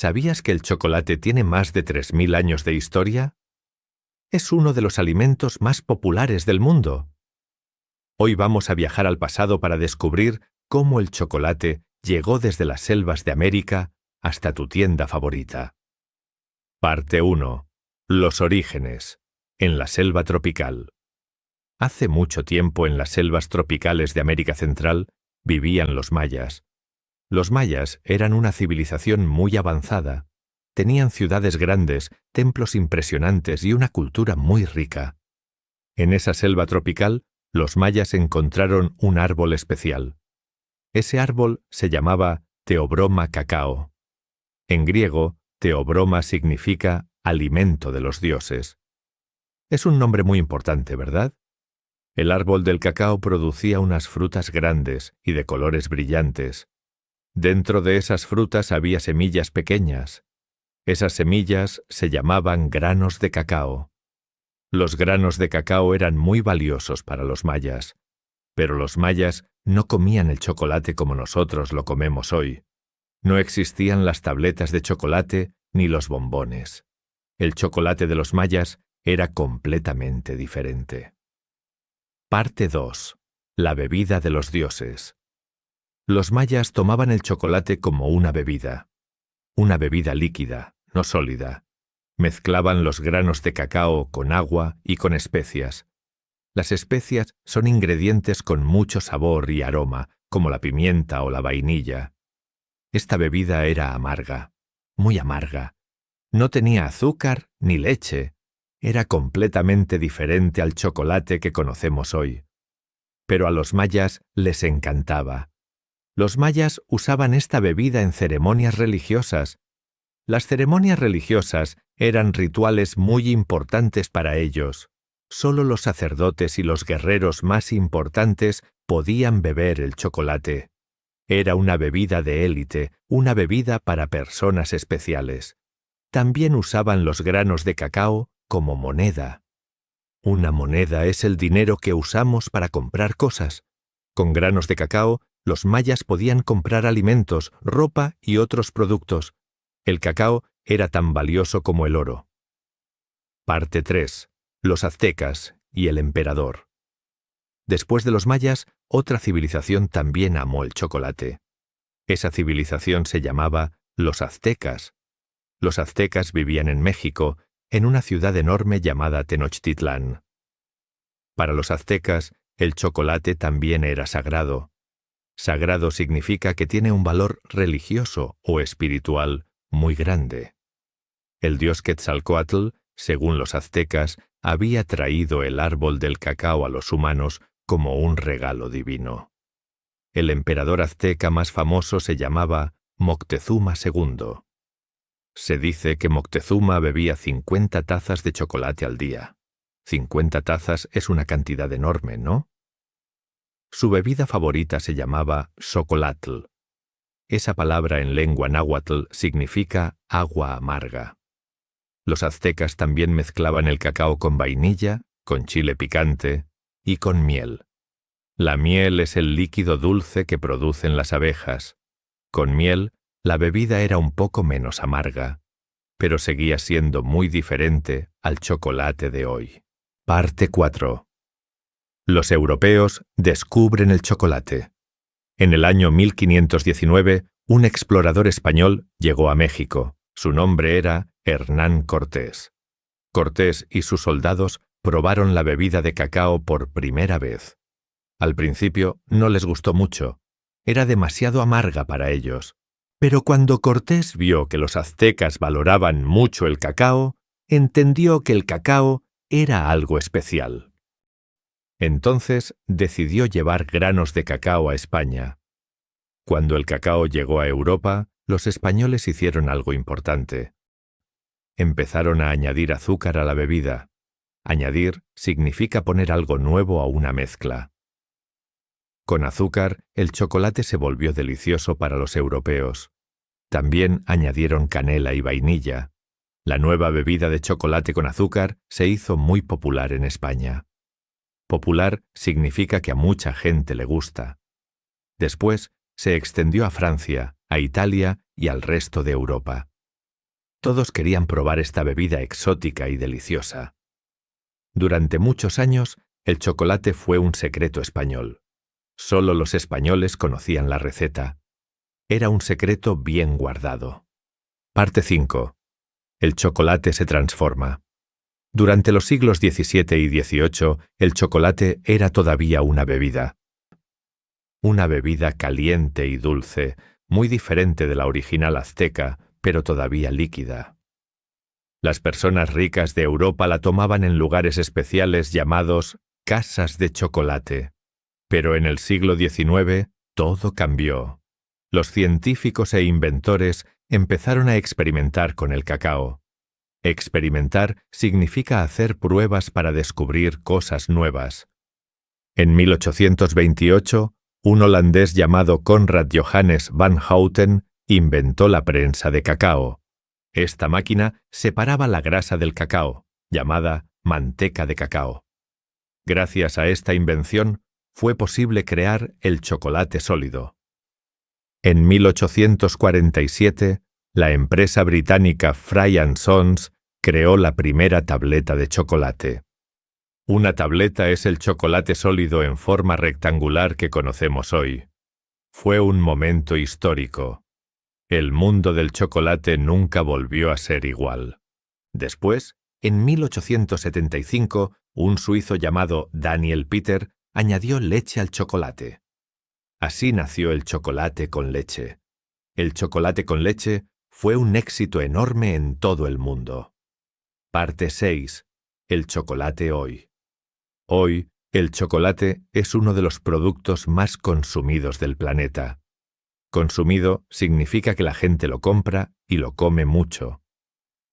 ¿Sabías que el chocolate tiene más de 3000 años de historia? Es uno de los alimentos más populares del mundo. Hoy vamos a viajar al pasado para descubrir cómo el chocolate llegó desde las selvas de América hasta tu tienda favorita. Parte 1. Los orígenes. En la selva tropical. Hace mucho tiempo en las selvas tropicales de América Central vivían los mayas. Los mayas eran una civilización muy avanzada. Tenían ciudades grandes, templos impresionantes y una cultura muy rica. En esa selva tropical, los mayas encontraron un árbol especial. Ese árbol se llamaba Theobroma cacao. En griego, Theobroma significa alimento de los dioses. Es un nombre muy importante, ¿verdad? El árbol del cacao producía unas frutas grandes y de colores brillantes. Dentro de esas frutas había semillas pequeñas. Esas semillas se llamaban granos de cacao. Los granos de cacao eran muy valiosos para los mayas, pero los mayas no comían el chocolate como nosotros lo comemos hoy. No existían las tabletas de chocolate ni los bombones. El chocolate de los mayas era completamente diferente. Parte 2. La bebida de los dioses. Los mayas tomaban el chocolate como una bebida líquida, no sólida. Mezclaban los granos de cacao con agua y con especias. Las especias son ingredientes con mucho sabor y aroma, como la pimienta o la vainilla. Esta bebida era amarga, muy amarga. No tenía azúcar ni leche. Era completamente diferente al chocolate que conocemos hoy. Pero a los mayas les encantaba. Los mayas usaban esta bebida en ceremonias religiosas. Las ceremonias religiosas eran rituales muy importantes para ellos. Solo los sacerdotes y los guerreros más importantes podían beber el chocolate. Era una bebida de élite, una bebida para personas especiales. También usaban los granos de cacao como moneda. Una moneda es el dinero que usamos para comprar cosas. Con granos de cacao, los mayas podían comprar alimentos, ropa y otros productos. El cacao era tan valioso como el oro. Parte 3. Los aztecas y el emperador. Después de los mayas, otra civilización también amó el chocolate. Esa civilización se llamaba los aztecas. Los aztecas vivían en México, en una ciudad enorme llamada Tenochtitlán. Para los aztecas, el chocolate también era sagrado. Sagrado significa que tiene un valor religioso o espiritual muy grande. El dios Quetzalcóatl, según los aztecas, había traído el árbol del cacao a los humanos como un regalo divino. El emperador azteca más famoso se llamaba Moctezuma II. Se dice que Moctezuma bebía 50 tazas de chocolate al día. 50 tazas es una cantidad enorme, ¿no? Su bebida favorita se llamaba xocolatl. Esa palabra en lengua náhuatl significa agua amarga. Los aztecas también mezclaban el cacao con vainilla, con chile picante y con miel. La miel es el líquido dulce que producen las abejas. Con miel, la bebida era un poco menos amarga, pero seguía siendo muy diferente al chocolate de hoy. Parte 4. Los europeos descubren el chocolate. En el año 1519, un explorador español llegó a México. Su nombre era Hernán Cortés. Cortés y sus soldados probaron la bebida de cacao por primera vez. Al principio no les gustó mucho. Era demasiado amarga para ellos. Pero cuando Cortés vio que los aztecas valoraban mucho el cacao, entendió que el cacao era algo especial. Entonces decidió llevar granos de cacao a España. Cuando el cacao llegó a Europa, los españoles hicieron algo importante. Empezaron a añadir azúcar a la bebida. Añadir significa poner algo nuevo a una mezcla. Con azúcar, el chocolate se volvió delicioso para los europeos. También añadieron canela y vainilla. La nueva bebida de chocolate con azúcar se hizo muy popular en España. Popular significa que a mucha gente le gusta. Después se extendió a Francia, a Italia y al resto de Europa. Todos querían probar esta bebida exótica y deliciosa. Durante muchos años, el chocolate fue un secreto español. Solo los españoles conocían la receta. Era un secreto bien guardado. Parte 5. El chocolate se transforma. Durante los siglos XVII y XVIII, el chocolate era todavía una bebida. Una bebida caliente y dulce, muy diferente de la original azteca, pero todavía líquida. Las personas ricas de Europa la tomaban en lugares especiales llamados casas de chocolate. Pero en el siglo XIX todo cambió. Los científicos e inventores empezaron a experimentar con el cacao. Experimentar significa hacer pruebas para descubrir cosas nuevas. En 1828, un holandés llamado Conrad Johannes van Houten inventó la prensa de cacao. Esta máquina separaba la grasa del cacao, llamada manteca de cacao. Gracias a esta invención, fue posible crear el chocolate sólido. En 1847, la empresa británica Fry & Sons creó la primera tableta de chocolate. Una tableta es el chocolate sólido en forma rectangular que conocemos hoy. Fue un momento histórico. El mundo del chocolate nunca volvió a ser igual. Después, en 1875, un suizo llamado Daniel Peter añadió leche al chocolate. Así nació el chocolate con leche. El chocolate con leche fue un éxito enorme en todo el mundo. Parte 6. El chocolate hoy. Hoy, el chocolate es uno de los productos más consumidos del planeta. Consumido significa que la gente lo compra y lo come mucho.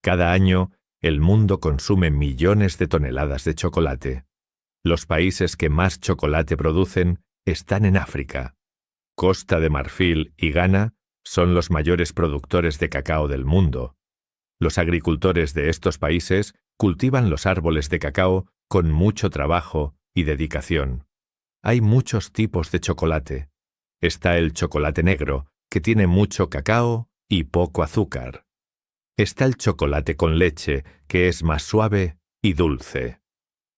Cada año, el mundo consume millones de toneladas de chocolate. Los países que más chocolate producen están en África. Costa de Marfil y Ghana son los mayores productores de cacao del mundo. Los agricultores de estos países cultivan los árboles de cacao con mucho trabajo y dedicación. Hay muchos tipos de chocolate. Está el chocolate negro, que tiene mucho cacao y poco azúcar. Está el chocolate con leche, que es más suave y dulce.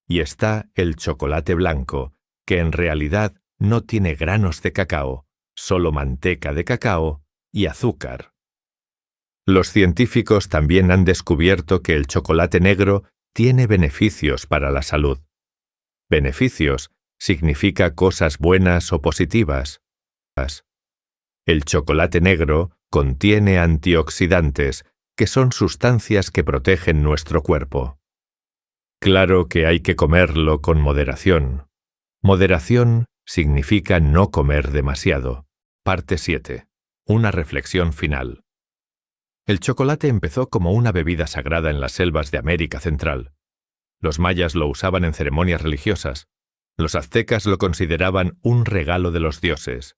Y está el chocolate blanco, que en realidad no tiene granos de cacao, solo manteca de cacao y azúcar. Los científicos también han descubierto que el chocolate negro tiene beneficios para la salud. Beneficios significa cosas buenas o positivas. El chocolate negro contiene antioxidantes, que son sustancias que protegen nuestro cuerpo. Claro que hay que comerlo con moderación. Moderación significa no comer demasiado. Parte 7. Una reflexión final. El chocolate empezó como una bebida sagrada en las selvas de América Central. Los mayas lo usaban en ceremonias religiosas. Los aztecas lo consideraban un regalo de los dioses.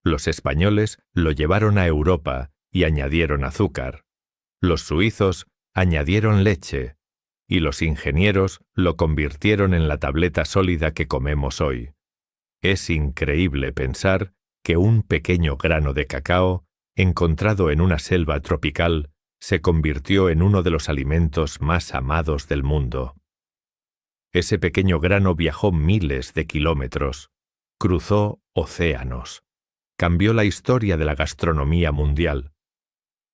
Los españoles lo llevaron a Europa y añadieron azúcar. Los suizos añadieron leche. Y los ingenieros lo convirtieron en la tableta sólida que comemos hoy. Es increíble pensar que un pequeño grano de cacao, encontrado en una selva tropical, se convirtió en uno de los alimentos más amados del mundo. Ese pequeño grano viajó miles de kilómetros, cruzó océanos, cambió la historia de la gastronomía mundial.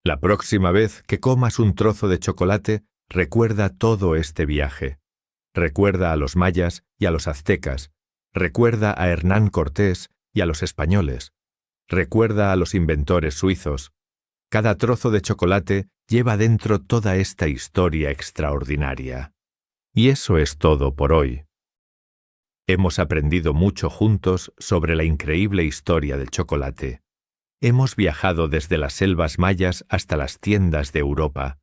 La próxima vez que comas un trozo de chocolate, recuerda todo este viaje. Recuerda a los mayas y a los aztecas. Recuerda a Hernán Cortés y a los españoles. Recuerda a los inventores suizos. Cada trozo de chocolate lleva dentro toda esta historia extraordinaria. Y eso es todo por hoy. Hemos aprendido mucho juntos sobre la increíble historia del chocolate. Hemos viajado desde las selvas mayas hasta las tiendas de Europa.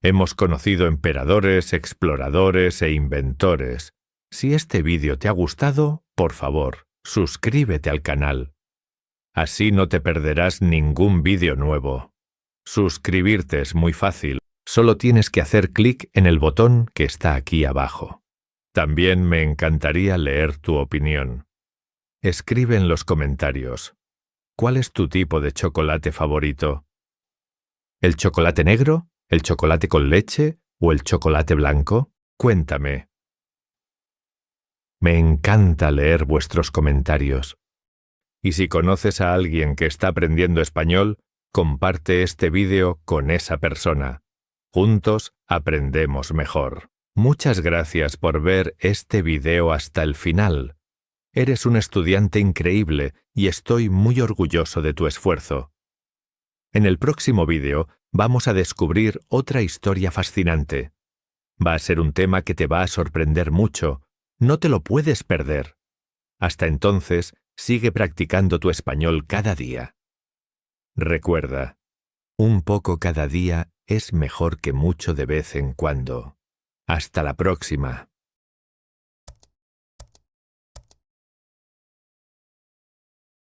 Hemos conocido emperadores, exploradores e inventores. Si este vídeo te ha gustado, por favor, suscríbete al canal. Así no te perderás ningún vídeo nuevo. Suscribirte es muy fácil. Solo tienes que hacer clic en el botón que está aquí abajo. También me encantaría leer tu opinión. Escribe en los comentarios. ¿Cuál es tu tipo de chocolate favorito? ¿El chocolate negro? ¿El chocolate con leche o el chocolate blanco? Cuéntame. Me encanta leer vuestros comentarios. Y si conoces a alguien que está aprendiendo español, comparte este vídeo con esa persona. Juntos aprendemos mejor. Muchas gracias por ver este video hasta el final. Eres un estudiante increíble y estoy muy orgulloso de tu esfuerzo. En el próximo vídeo vamos a descubrir otra historia fascinante. Va a ser un tema que te va a sorprender mucho. No te lo puedes perder. Hasta entonces, sigue practicando tu español cada día. Recuerda, un poco cada día es mejor que mucho de vez en cuando. Hasta la próxima.